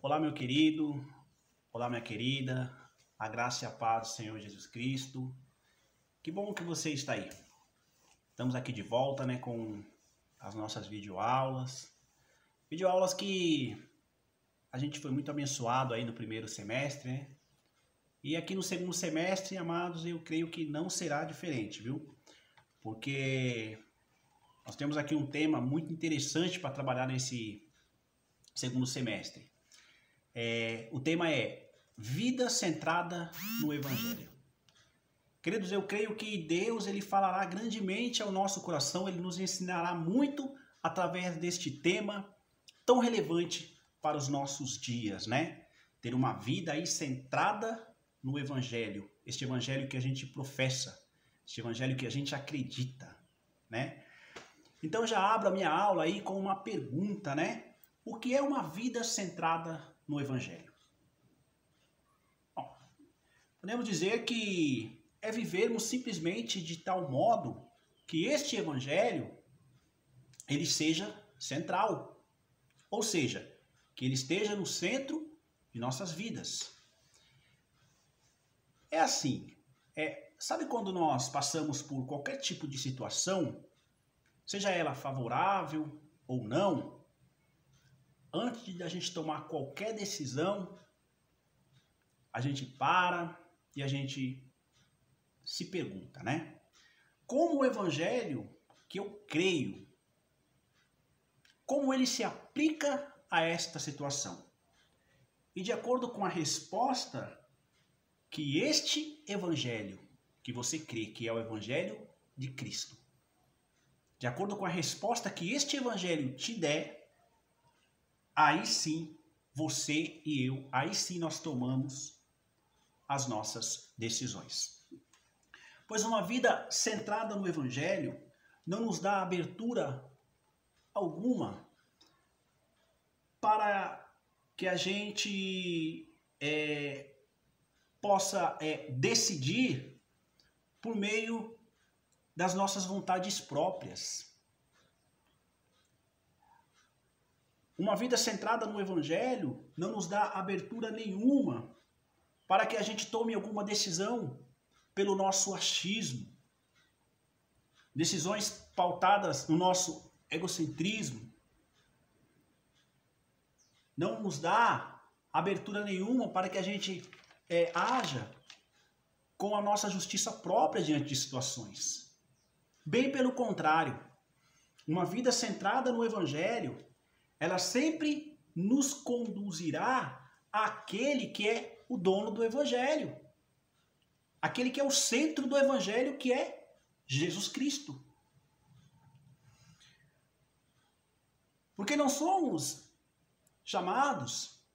Olá, meu querido, olá, minha querida, a graça e a paz do Senhor Jesus Cristo. Que bom que você está aí. Estamos aqui de volta, com as nossas videoaulas. Videoaulas que a gente foi muito abençoado aí no primeiro semestre, E aqui no segundo semestre, amados, eu creio que não será diferente, viu? Porque nós temos aqui um tema muito interessante para trabalhar nesse segundo semestre. O tema é vida centrada no Evangelho. Queridos, eu creio que Deus ele falará grandemente ao nosso coração, Ele nos ensinará muito através deste tema tão relevante para os nossos dias, Ter uma vida aí centrada no Evangelho, este Evangelho que a gente professa, este Evangelho que a gente acredita, Então eu já abro a minha aula aí com uma pergunta, O que é uma vida centrada no Evangelho? Bom, podemos dizer que é vivermos simplesmente de tal modo que este Evangelho ele seja central, ou seja, que ele esteja no centro de nossas vidas. É assim, sabe quando nós passamos por qualquer tipo de situação, seja ela favorável ou não, antes de a gente tomar qualquer decisão, a gente para e a gente se pergunta, Como o Evangelho que eu creio, como ele se aplica a esta situação? E de acordo com a resposta que este Evangelho, que você crê que é o Evangelho de Cristo, de acordo com a resposta que este Evangelho te der, aí sim você e eu, aí sim nós tomamos as nossas decisões. Pois uma vida centrada no Evangelho não nos dá abertura alguma para que a gente possa decidir por meio das nossas vontades próprias. Uma vida centrada no Evangelho não nos dá abertura nenhuma para que a gente tome alguma decisão pelo nosso achismo, decisões pautadas no nosso egocentrismo. Não nos dá abertura nenhuma para que a gente haja com a nossa justiça própria diante de situações. Bem pelo contrário, uma vida centrada no Evangelho, ela sempre nos conduzirá àquele que é o dono do Evangelho. Aquele que é o centro do Evangelho, que é Jesus Cristo. Porque não somos chamados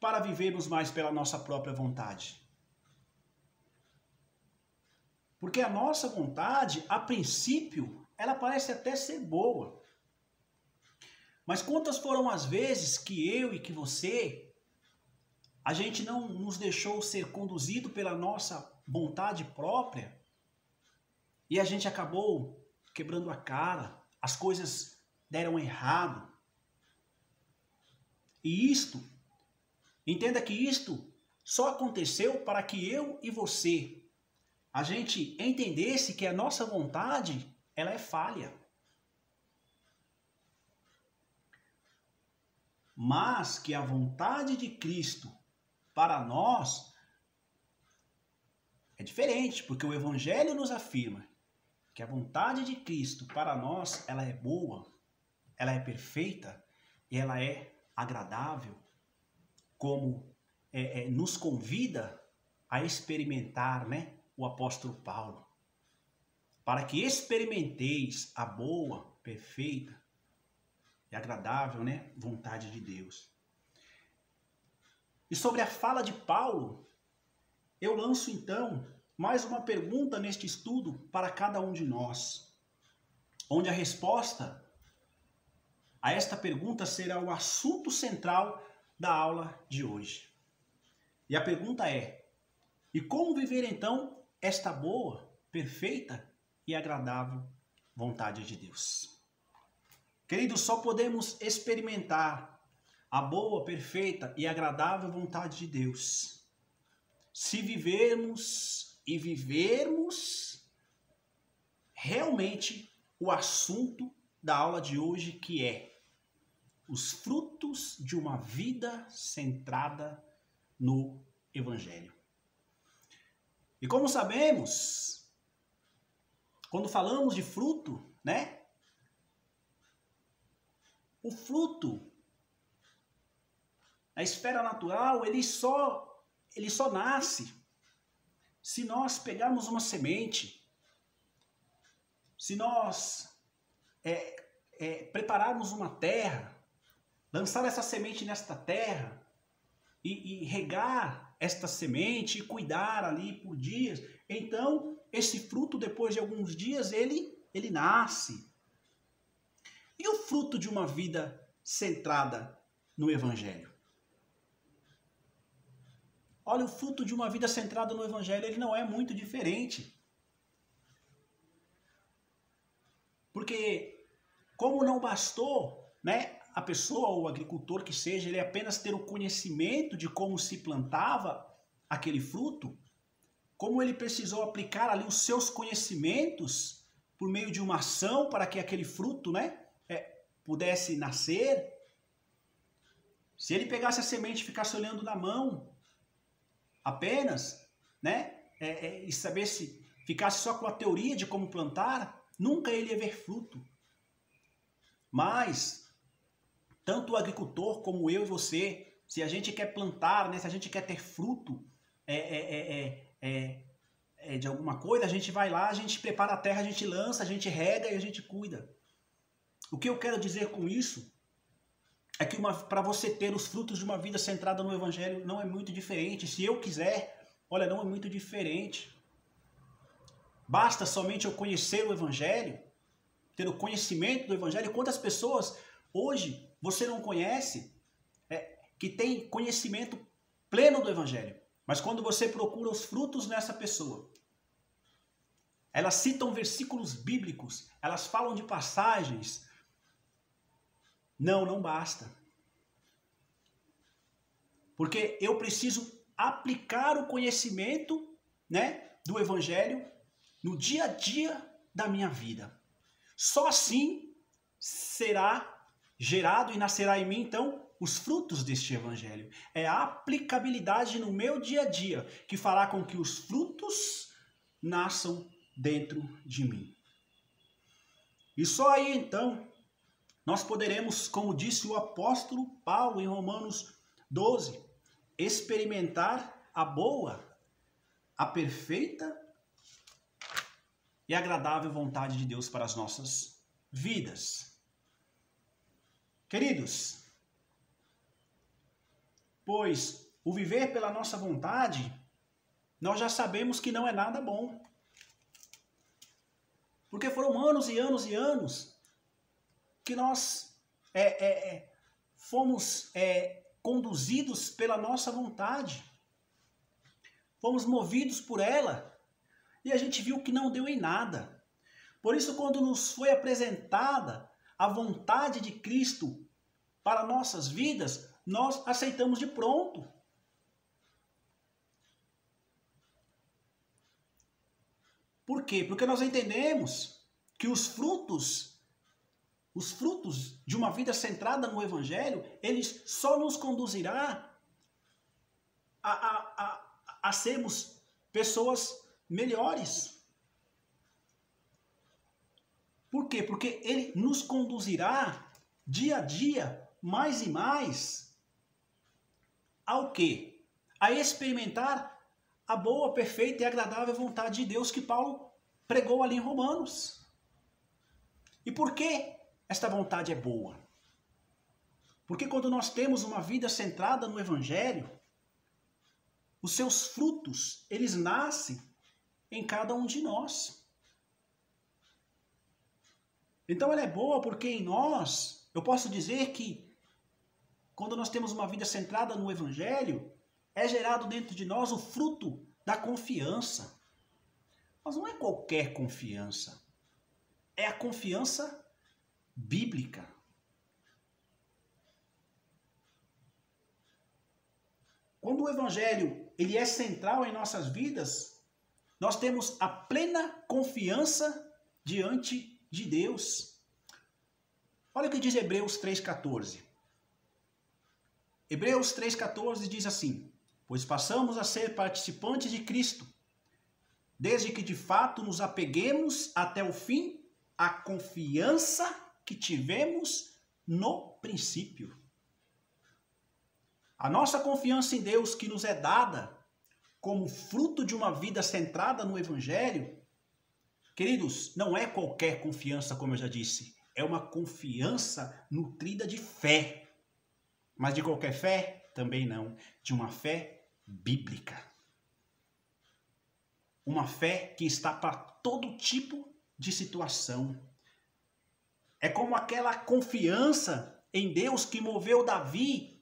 para vivermos mais pela nossa própria vontade. Porque a nossa vontade, a princípio, ela parece até ser boa. Mas quantas foram as vezes que eu e que você, a gente não nos deixou ser conduzido pela nossa vontade própria e a gente acabou quebrando a cara, as coisas deram errado. E entenda que isto só aconteceu para que eu e você, a gente entendesse que a nossa vontade, ela é falha. Mas que a vontade de Cristo para nós é diferente, porque o Evangelho nos afirma que a vontade de Cristo para nós, ela é boa, ela é perfeita e ela é agradável, como nos convida a experimentar, o apóstolo Paulo. Para que experimenteis a boa, perfeita e agradável, vontade de Deus. E sobre a fala de Paulo, eu lanço então mais uma pergunta neste estudo para cada um de nós, onde a resposta a esta pergunta será o assunto central da aula de hoje. E a pergunta é: e como viver então esta boa, perfeita e agradável vontade de Deus? Queridos, só podemos experimentar a boa, perfeita e agradável vontade de Deus. Se vivermos e vivermos realmente o assunto da aula de hoje, que é os frutos de uma vida centrada no Evangelho. E como sabemos, quando falamos de fruto, né? O fruto, na esfera natural, ele só nasce se nós pegarmos uma semente, se nós prepararmos uma terra, lançar essa semente nesta terra e regar esta semente e cuidar ali por dias. Então, esse fruto, depois de alguns dias, ele nasce. E o fruto de uma vida centrada no Evangelho? Olha, o fruto de uma vida centrada no Evangelho, ele não é muito diferente. Porque, como não bastou, né, a pessoa ou o agricultor que seja, ele apenas ter o conhecimento de como se plantava aquele fruto, como ele precisou aplicar ali os seus conhecimentos por meio de uma ação para que aquele fruto, né, pudesse nascer. Se ele pegasse a semente e ficasse olhando na mão apenas, né, e saber se ficasse só com a teoria de como plantar, nunca ele ia ver fruto. Mas tanto o agricultor como eu e você, se a gente quer plantar, né, se a gente quer ter fruto de alguma coisa, a gente vai lá, a gente prepara a terra, a gente lança, a gente rega e a gente cuida. O que eu quero dizer com isso é que para você ter os frutos de uma vida centrada no Evangelho não é muito diferente. Se eu quiser, olha, não é muito diferente. Basta somente eu conhecer o Evangelho, ter o conhecimento do Evangelho. Quantas pessoas hoje você não conhece que tem conhecimento pleno do Evangelho, mas quando você procura os frutos nessa pessoa, elas citam versículos bíblicos, elas falam de passagens. Não basta. Porque eu preciso aplicar o conhecimento, né, do Evangelho no dia a dia da minha vida. Só assim será gerado e nascerá em mim, então, os frutos deste Evangelho. É a aplicabilidade no meu dia a dia que fará com que os frutos nasçam dentro de mim. E só aí, então, nós poderemos, como disse o apóstolo Paulo em Romanos 12, experimentar a boa, a perfeita e agradável vontade de Deus para as nossas vidas. Queridos, pois o viver pela nossa vontade, nós já sabemos que não é nada bom. Porque foram anos e anos e anos que nós fomos conduzidos pela nossa vontade. Fomos movidos por ela e a gente viu que não deu em nada. Por isso, quando nos foi apresentada a vontade de Cristo para nossas vidas, nós aceitamos de pronto. Por quê? Porque nós entendemos que os frutos de uma vida centrada no Evangelho, eles só nos conduzirá a sermos pessoas melhores. Por quê? Porque ele nos conduzirá dia a dia, mais e mais, ao quê? A experimentar a boa, perfeita e agradável vontade de Deus que Paulo pregou ali em Romanos. E por que esta vontade é boa? Porque quando nós temos uma vida centrada no Evangelho, os seus frutos, eles nascem em cada um de nós. Então ela é boa porque em nós, eu posso dizer que quando nós temos uma vida centrada no Evangelho, é gerado dentro de nós o fruto da confiança. Mas não é qualquer confiança. É a confiança bíblica. quando o Evangelho ele é central em nossas vidas, nós temos a plena confiança diante de Deus. Olha o que diz Hebreus 3,14. Hebreus 3,14 diz assim: pois passamos a ser participantes de Cristo, desde que de fato nos apeguemos até o fim à confiança que tivemos no princípio. A nossa confiança em Deus que nos é dada como fruto de uma vida centrada no Evangelho, queridos, não é qualquer confiança, como eu já disse, é uma confiança nutrida de fé. Mas de qualquer fé? Também não. De uma fé bíblica. Uma fé que está para todo tipo de situação. É como aquela confiança em Deus que moveu Davi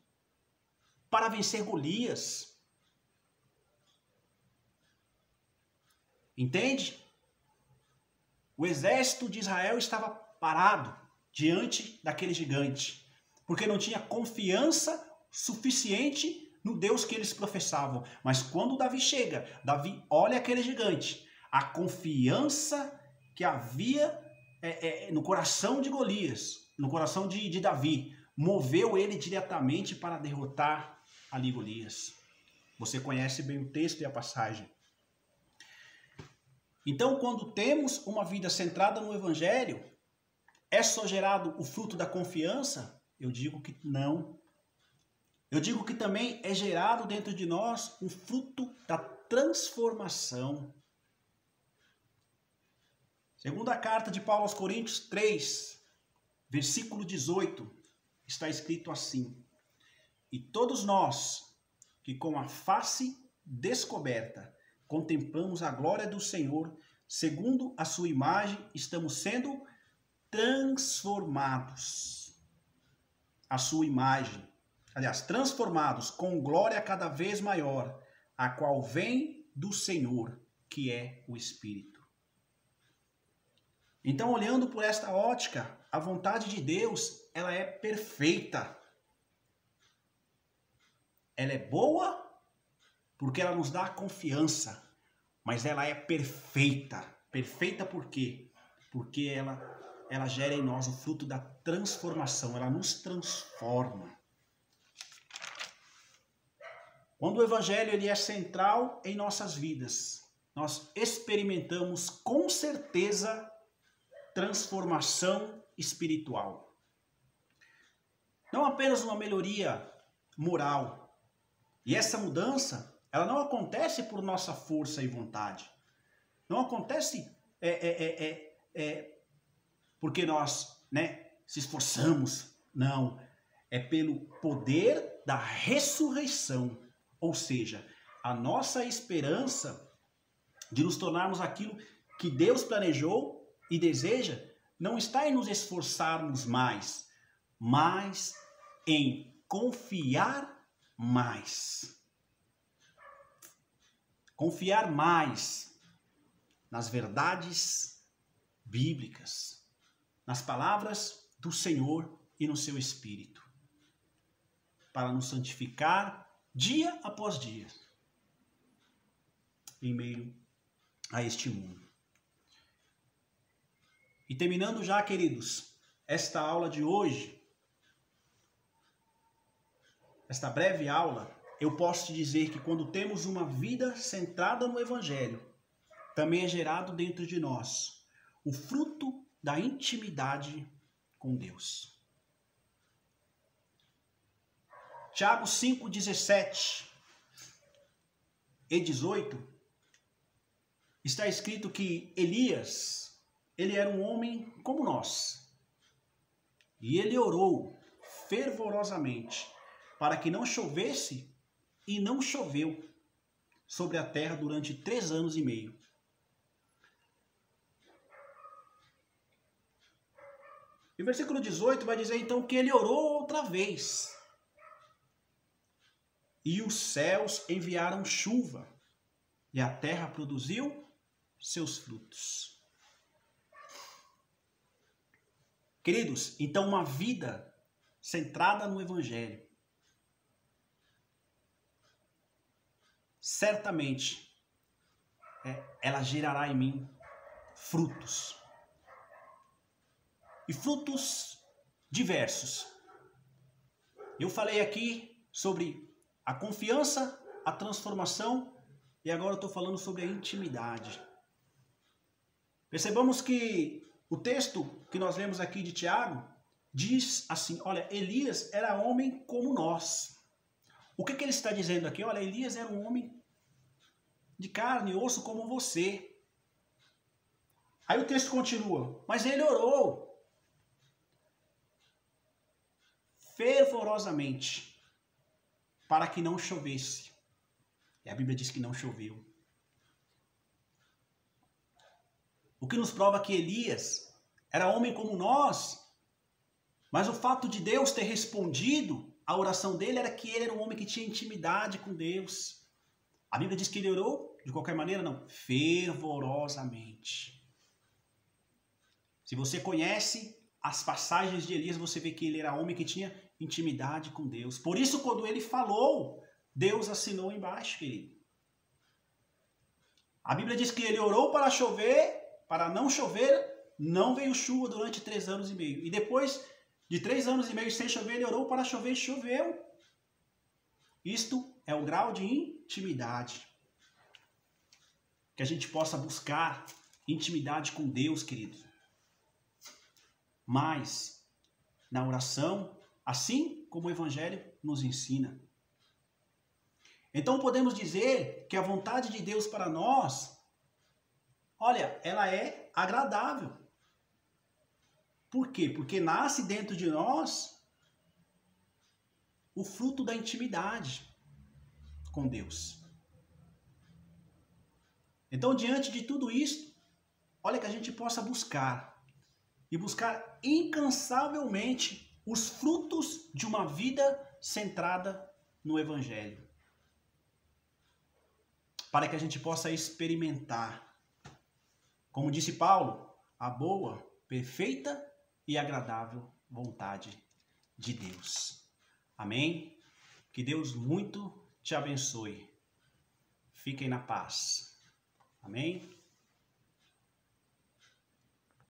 para vencer Golias. Entende? O exército de Israel estava parado diante daquele gigante, porque não tinha confiança suficiente no Deus que eles professavam. Mas quando Davi chega, Davi olha aquele gigante, a confiança que havia no coração de Golias, no coração de Davi, moveu ele diretamente para derrotar ali Golias. Você conhece bem o texto e a passagem. Então, quando temos uma vida centrada no Evangelho, é só gerado o fruto da confiança? Eu digo que não. Eu digo que também é gerado dentro de nós o fruto da transformação. Segunda carta de Paulo aos Coríntios 3, versículo 18, está escrito assim: e todos nós, que com a face descoberta contemplamos a glória do Senhor, segundo a sua imagem, estamos sendo transformados. A sua imagem, aliás, transformados com glória cada vez maior, a qual vem do Senhor, que é o Espírito. Então, olhando por esta ótica, a vontade de Deus, ela é perfeita. Ela é boa porque ela nos dá confiança, mas ela é perfeita. Perfeita por quê? Porque ela gera em nós o fruto da transformação, ela nos transforma. Quando o Evangelho ele é central em nossas vidas, nós experimentamos com certeza transformação espiritual. Não apenas uma melhoria moral. E essa mudança, ela não acontece por nossa força e vontade. Não acontece porque nós se esforçamos. Não. É pelo poder da ressurreição. Ou seja, a nossa esperança de nos tornarmos aquilo que Deus planejou e deseja não está em nos esforçarmos mais, mas em confiar mais. Confiar mais nas verdades bíblicas, nas palavras do Senhor e no seu Espírito, para nos santificar dia após dia em meio a este mundo. E terminando já, queridos, esta aula de hoje, esta breve aula, eu posso te dizer que quando temos uma vida centrada no Evangelho, também é gerado dentro de nós o fruto da intimidade com Deus. Tiago 5, 17 e 18, está escrito que Elias, ele era um homem como nós. E ele orou fervorosamente para que não chovesse, e não choveu sobre a terra durante 3 anos e meio. E o versículo 18 vai dizer então que ele orou outra vez. E os céus enviaram chuva, e a terra produziu seus frutos. Queridos, então uma vida centrada no Evangelho certamente ela gerará em mim frutos. E frutos diversos. Eu falei aqui sobre a confiança, a transformação, e agora eu estou falando sobre a intimidade. Percebamos que o texto que nós lemos aqui de Tiago diz assim, olha, Elias era homem como nós. O que ele está dizendo aqui? Olha, Elias era um homem de carne e osso como você. Aí o texto continua, mas ele orou fervorosamente para que não chovesse. E a Bíblia diz que não choveu. O que nos prova que Elias era homem como nós, mas o fato de Deus ter respondido a oração dele era que ele era um homem que tinha intimidade com Deus. A Bíblia diz que ele orou, de qualquer maneira, não, fervorosamente. Se você conhece as passagens de Elias, você vê que ele era homem que tinha intimidade com Deus. Por isso, quando ele falou, Deus assinou embaixo, querido. A Bíblia diz que ele orou para chover, para não chover, não veio chuva durante 3 anos e meio. E depois de 3 anos e meio sem chover, ele orou para chover e choveu. Isto é o grau de intimidade. Que a gente possa buscar intimidade com Deus, querido. Mas, na oração, assim como o Evangelho nos ensina. Então podemos dizer que a vontade de Deus para nós, olha, ela é agradável. Por quê? Porque nasce dentro de nós o fruto da intimidade com Deus. Então, diante de tudo isso, olha que a gente possa buscar. E buscar incansavelmente os frutos de uma vida centrada no Evangelho. Para que a gente possa experimentar, como disse Paulo, a boa, perfeita e agradável vontade de Deus. Amém? Que Deus muito te abençoe. Fiquem na paz. Amém?